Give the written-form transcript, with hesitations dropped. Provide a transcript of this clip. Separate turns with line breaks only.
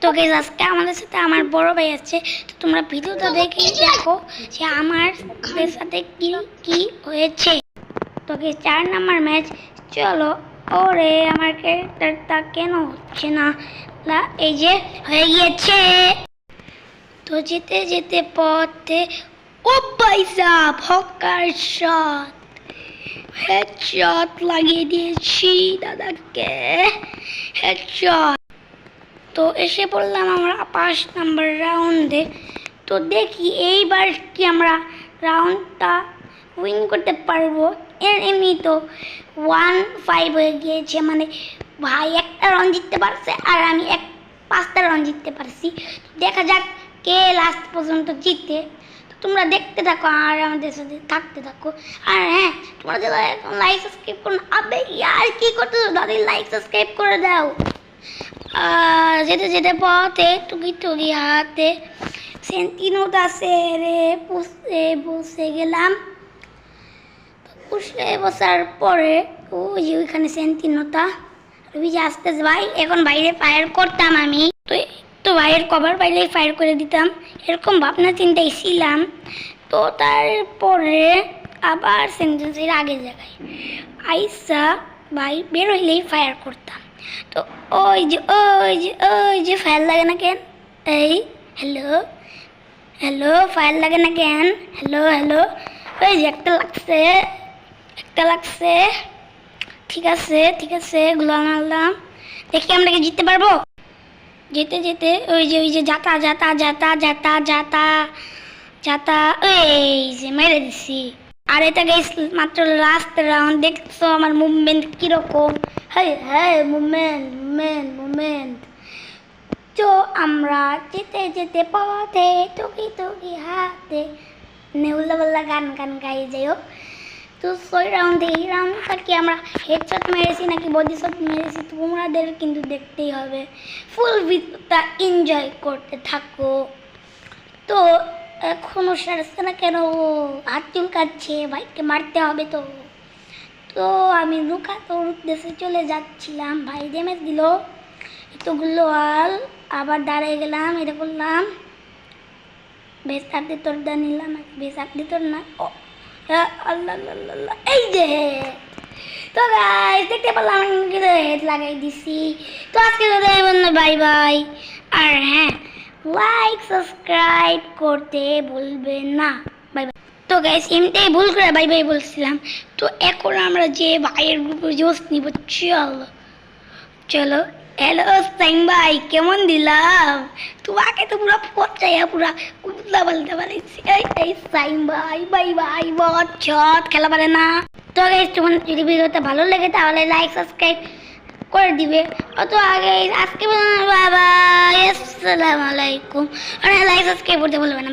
তো গাইস আজকে আমাদের সাথে আমার বড় ভাই আছে। তো তোমরা ভিডিওটা দেখেই দেখো যে আমাদের সাথে কি কি হয়েছে। তো গাইস 4 নাম্বার ম্যাচ। চলো। ওরে আমার ক্যারেক্টারটা কেন হচ্ছে না? এই যে হয়ে গিয়েছে। তো যেতে যেতে পথে ও পয়সা হকার শট, হেডশট লাগিয়ে দিয়েছি দাদাকে, হেডশট। তো এসে পড়লাম আমরা 5 নাম্বার রাউন্ডে। তো দেখি এইবার কি আমরা রাউন্ডটা উইন করতে পারবো। এমনি তো 1-5 হয়ে গিয়েছে, মানে ভাই একটা রান জিততে পারছে আর আমি 5টা রান জিততে পারছি। দেখা যাক কে লাস্ট পর্যন্ত জিতে। তো তোমরা দেখতে থাকো আর আমাদের সাথে থাকতে থাকো। আর হ্যাঁ, তোমরা যারা এখন লাইক সাবস্ক্রাইব করো, আবে ইয়ার কি করতেছো দাদি, লাইক সাবস্ক্রাইব করে দাও। আর যেতে যেতে পথে টুকি টুকি হাতে সেন্টিনোট আছে রে, বসে গেলাম। বসে বসার পরে ওই যে ওইখানে সেন্টিনোটা ওই যে আসতেছে ভাই। এখন বাইরে ফায়ার করতাম আমি, তো ভাইয়ের কভার পাইলে ফায়ার করে দিতাম, এরকম ভাবনা চিন্তাই ছিলাম। তো তারপরে আবার সেন্টেন্সের আগের জায়গায় আইসা ভাই বের হইলেই ফায়ার করতাম। তো ওই যে ফায়ার লাগে না কেন? এই হ্যালো হ্যালো, ফায়ার লাগে না কেন? হ্যালো হ্যালো, ওই যে একটা লাগছে। ঠিক আছে গুলো আনলাম। দেখি আমরা কি জিততে পারবো। যেতে যেতে ওই যে যাতা এই যে মেরে দিছি। আর এটা গাইস মাত্র লাস্ট রাউন্ড। দেখছো আমার মুভমেন্ট কিরকম? হ্যাঁ মুভমেন্ট। তো আমরা যেতে যেতে পথে টুকি হাতে নেউল্লা গান গাইয়ে যাই হোক। তো 6 রাউন্ডে এই রাউন্ডটা কি আমরা হেডশট মেরেছি নাকি বডি শট মেরেছি তোমাদের কিন্তু দেখতেই হবে। ফুল ভিডিওটা এনজয় করতে থাকো। তো এখনো সারছে না কেন? হাত চুলকাচ্ছে, ভাইকে মারতে হবে তো। তো আমি লুকাতে উদ্দেশ্যে চলে যাচ্ছিলাম, ভাই ড্যামেজ দিল এতগুলো। আল আবার দাঁড়িয়ে গেলাম, এটা করলাম, বেশ আপনি তোর দা নিলাম, বেশ আপনি তোর না। আল্লাহ এই যে। তো গাইস দেখতে পেলাম কিন্তু হেড লাগাই দিছি। তো আজকে বাই বাই। আর হ্যাঁ, লাইক সাবস্ক্রাইব করতে ভুলবেন না। Bye bye. তো গাইস এমনিতেই ভুল করে বাই বাই বলছিলাম। তো এখন আমরা যে ভাইয়ের গ্রুপে জোশ নিব। চলো। হ্যালো সাইম ভাই, কেমন দিলাম? তোমাকে তো পুরো পচাইয়া পুরা উল্টা পাল্টা বানাইছি। এই সাইম ভাই বাই বাই, বহুত চট খেলা পারে না। তো গাইস তোমার যদি ভিডিওটা ভালো লাগে তাহলে লাইক সাবস্ক্রাইব করে দিবে। অত আগে আজকে বাই বাই, আসসালামু আলাইকুম। আর লাইক সাবস্ক্রাইব করতে ভুলবে না।